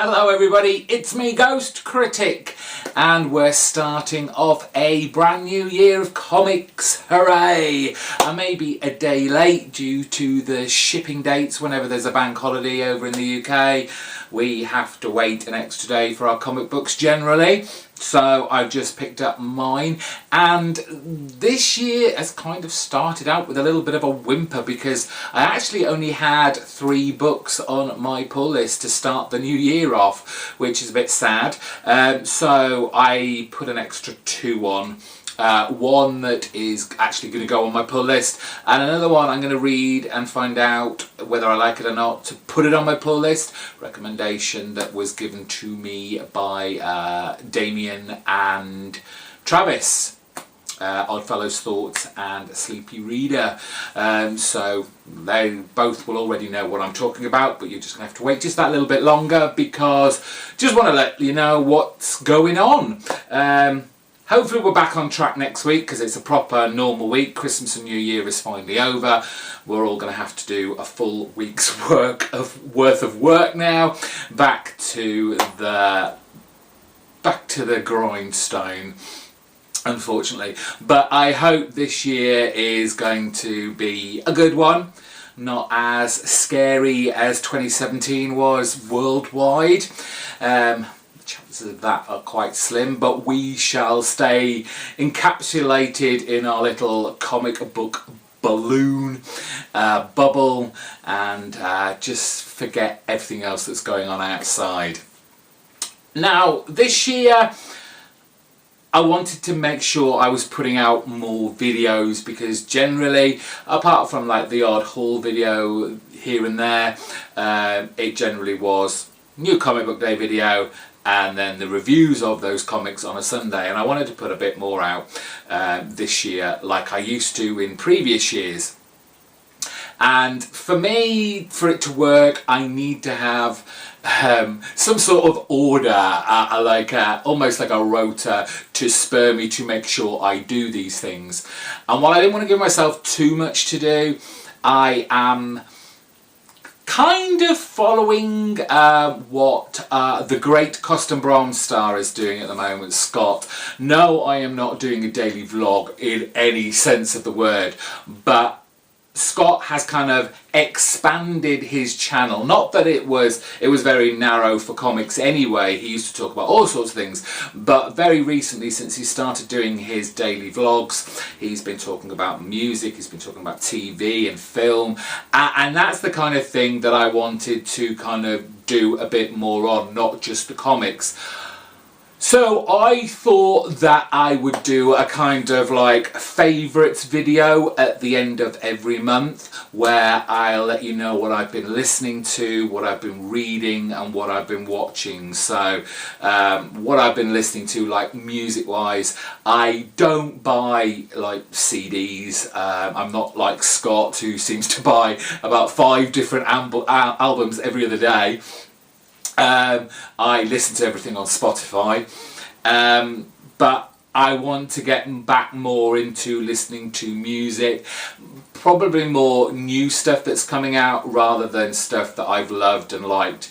Hello everybody, it's me GhostCritic, and we're starting off a brand new year of comics, hooray! I may be a day late due to the shipping dates. Whenever there's a bank holiday over in the UK, we have to wait an extra day for our comic books generally. So I've just picked up mine, and this year has kind of started out with a little bit of a whimper because I actually only had 3 books on my pull list to start the new year off, which is a bit sad. So I put an extra 2 on. One that is actually going to go on my pull list, and another one I'm going to read and find out whether I like it or not to put it on my pull list. Recommendation that was given to me by Damien and Travis. Oddfellows Thoughts and Sleepy Reader. So they both will already know what I'm talking about, but you're just going to have to wait just that little bit longer because just want to let you know what's going on. Hopefully we're back on track next week because it's a proper normal week. Christmas and New Year is finally over. We're all going to have to do a full week's worth of work now. Back to the grindstone, unfortunately. But I hope this year is going to be a good one. Not as scary as 2017 was worldwide. Chances of that are quite slim, but we shall stay encapsulated in our little comic book balloon bubble and just forget everything else that's going on outside. Now, this year I wanted to make sure I was putting out more videos because generally, apart from like the odd haul video here and there, it generally was new comic book day video and then the reviews of those comics on a Sunday, and I wanted to put a bit more out this year like I used to in previous years. And for me, for it to work, I need to have some sort of order, almost like a rota to spur me to make sure I do these things. And while I didn't want to give myself too much to do, I am kind of following what the great Custom Bronze Star is doing at the moment, Scott. No, I am not doing a daily vlog in any sense of the word, but Scott has kind of expanded his channel. Not that it was very narrow for comics anyway. He used to talk about all sorts of things, but very recently, since he started doing his daily vlogs, he's been talking about music, he's been talking about TV and film, and that's the kind of thing that I wanted to kind of do a bit more on, not just the comics. So I thought that I would do a kind of like favourites video at the end of every month where I'll let you know what I've been listening to, what I've been reading and what I've been watching. So what I've been listening to, like music wise, I don't buy like CDs. I'm not like Scott, who seems to buy about 5 different albums every other day. I listen to everything on Spotify, but I want to get back more into listening to music, probably more new stuff that's coming out rather than stuff that I've loved and liked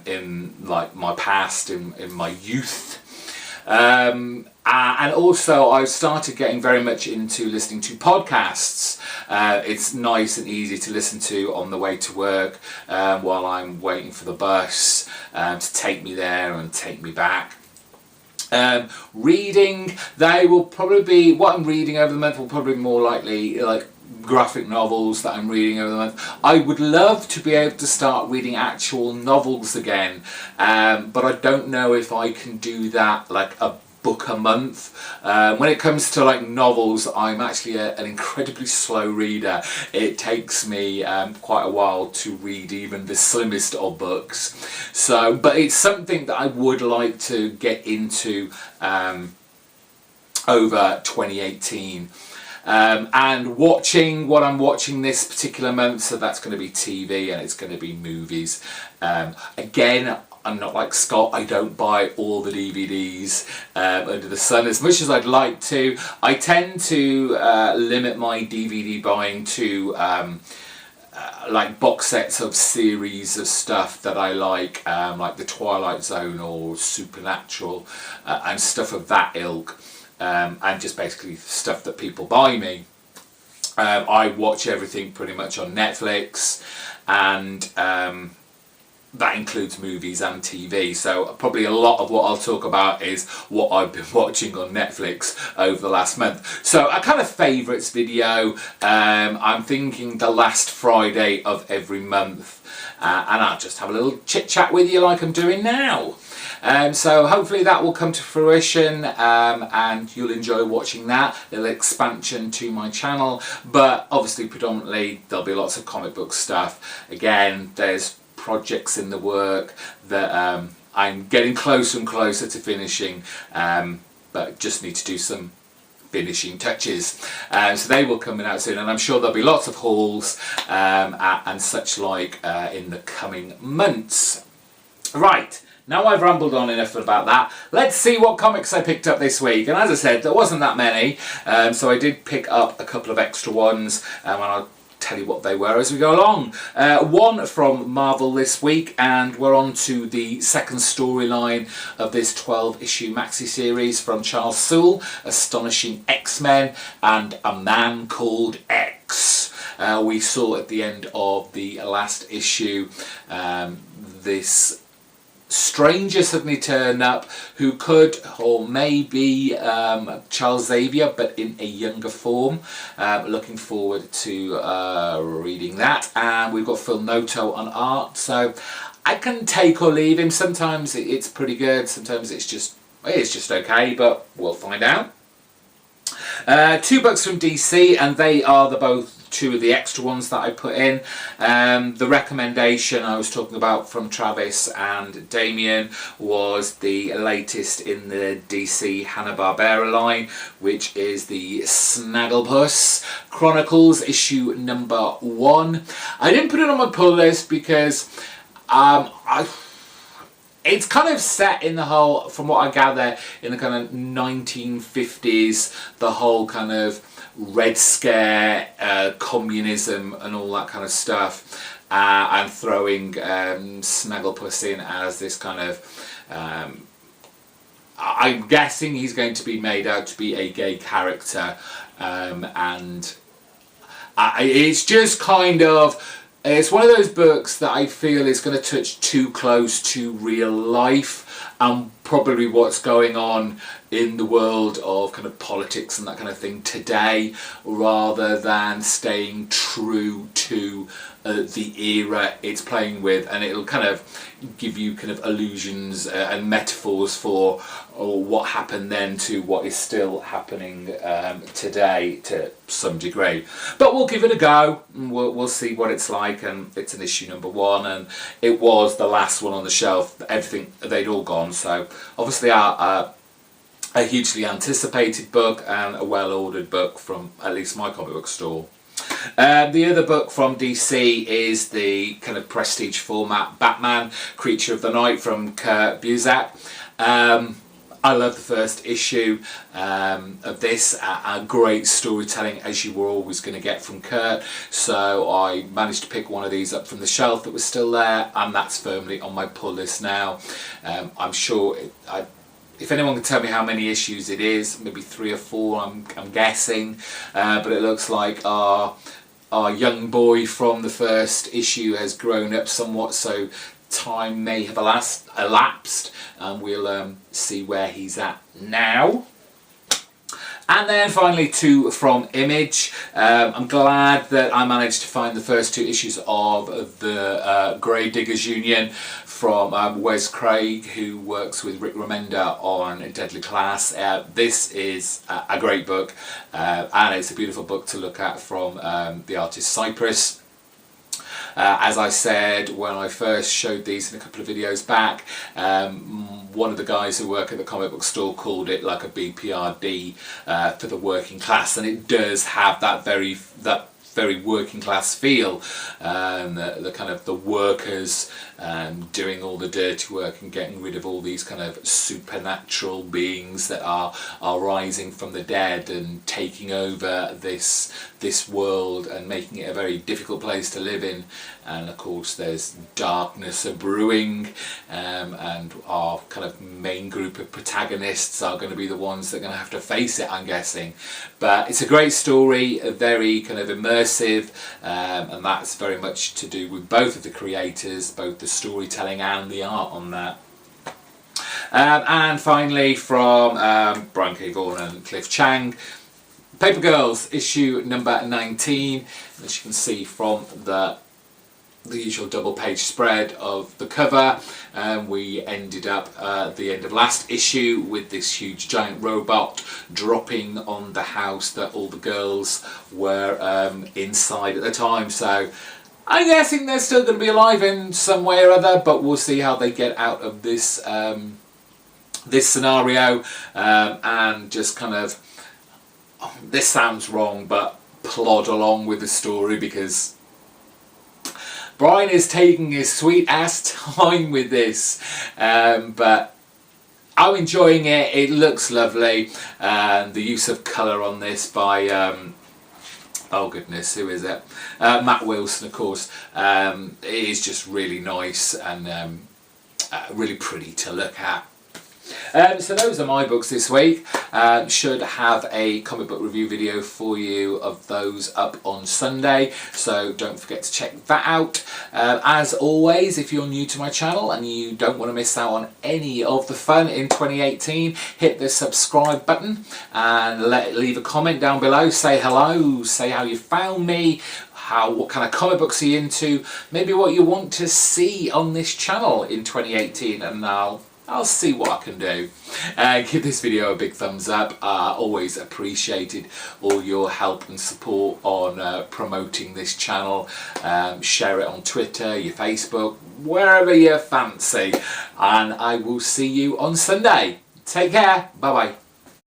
in like my past, in my youth. And also I've started getting very much into listening to podcasts. It's nice and easy to listen to on the way to work while I'm waiting for the bus to take me there and take me back. Reading, they will probably be, what I'm reading over the month will probably be more likely like graphic novels that I'm reading over the month. I would love to be able to start reading actual novels again, but I don't know if I can do that like a book a month. When it comes to like novels, I'm actually an incredibly slow reader. It takes me quite a while to read even the slimmest of books. So, but it's something that I would like to get into over 2018. And watching what I'm watching this particular month, so that's going to be TV and it's going to be movies. Again, I'm not like Scott, I don't buy all the DVDs under the sun as much as I'd like to. I tend to limit my DVD buying to like box sets of series of stuff that I like The Twilight Zone or Supernatural and stuff of that ilk, and just basically stuff that people buy me. I watch everything pretty much on Netflix, and that includes movies and TV, so probably a lot of what I'll talk about is what I've been watching on Netflix over the last month. So a kind of favourites video, I'm thinking the last Friday of every month, and I'll just have a little chit chat with you like I'm doing now. So hopefully that will come to fruition, and you'll enjoy watching that little expansion to my channel. But obviously predominantly there'll be lots of comic book stuff. Again, there's projects in the work that I'm getting closer and closer to finishing, but just need to do some finishing touches, so they will come out soon, and I'm sure there'll be lots of hauls and such like in the coming months. Right, now I've rambled on enough about that. Let's see what comics I picked up this week. And as I said, there wasn't that many, so I did pick up a couple of extra ones, and I'll tell you what they were as we go along. One from Marvel this week, and we're on to the second storyline of this 12-issue maxi series from Charles Soule, Astonishing X-Men and A Man Called X. We saw at the end of the last issue this stranger suddenly turn up who could or may be Charles Xavier, but in a younger form. Looking forward to reading that. And we've got Phil Noto on art, so I can take or leave him. Sometimes it's pretty good, sometimes it's just okay, but we'll find out. Two books from DC, and they are both two of the extra ones that I put in. The recommendation I was talking about from Travis and Damien was the latest in the DC Hanna-Barbera line, which is the Snagglepuss Chronicles issue number 1. I didn't put it on my pull list because it's kind of set in the whole, from what I gather, in the kind of 1950s, the whole kind of Red Scare, communism and all that kind of stuff, and throwing Snagglepuss in as this kind of, I'm guessing he's going to be made out to be a gay character, and it's just kind of, it's one of those books that I feel is going to touch too close to real life and probably what's going on in the world of kind of politics and that kind of thing today, rather than staying true to the era it's playing with, and it'll kind of give you kind of allusions and metaphors for what happened then to what is still happening today to some degree. But we'll give it a go, and we'll see what it's like. And it's an issue number 1, and it was the last one on the shelf. Everything, they'd all gone, so obviously a hugely anticipated book and a well-ordered book from at least my comic book store. The other book from DC is the kind of prestige format Batman Creature of the Night from Kurt Busiek. I love the first issue of this, a great storytelling as you were always going to get from Kurt, so I managed to pick one of these up from the shelf that was still there, and that's firmly on my pull list now. I'm sure if anyone can tell me how many issues it is, maybe 3 or 4, I'm guessing, but it looks like our young boy from the first issue has grown up somewhat, so time may have elapsed, and we'll see where he's at now. And then finally 2 from Image. I'm glad that I managed to find the first 2 issues of the Gravediggers Union from Wes Craig, who works with Rick Remender on Deadly Class. This is a great book, and it's a beautiful book to look at from the artist Cypress. As I said when I first showed these in a couple of videos back, one of the guys who work at the comic book store called it like a BPRD for the working class, and it does have that very working class feel, the kind of the workers doing all the dirty work and getting rid of all these kind of supernatural beings that are rising from the dead and taking over this world and making it a very difficult place to live in. And of course there's darkness brewing, and our kind of main group of protagonists are going to be the ones that are going to have to face it, I'm guessing. But it's a great story, very kind of immersive, and that's very much to do with both of the creators, both the storytelling and the art on that. And finally, from Brian K. Vaughan and Cliff Chang, Paper Girls, issue number 19. As you can see from the usual double page spread of the cover, we ended up at the end of last issue with this huge giant robot dropping on the house that all the girls were inside at the time. So I'm guessing they're still going to be alive in some way or other, but we'll see how they get out of this this scenario, and just kind of, this sounds wrong, but plod along with the story, because Brian is taking his sweet ass time with this, but I'm enjoying it. It looks lovely, and the use of colour on this by oh goodness, who is it? Matt Wilson, of course. It is just really nice and really pretty to look at. So those are my books this week. Should have a comic book review video for you of those up on Sunday, so don't forget to check that out. As always, if you're new to my channel and you don't want to miss out on any of the fun in 2018, hit the subscribe button and leave a comment down below. Say hello, say how you found me, what kind of comic books are you into, maybe what you want to see on this channel in 2018, and I'll see what I can do. Give this video a big thumbs up. Always appreciated all your help and support on promoting this channel. Share it on Twitter, your Facebook, wherever you fancy. And I will see you on Sunday. Take care. Bye bye.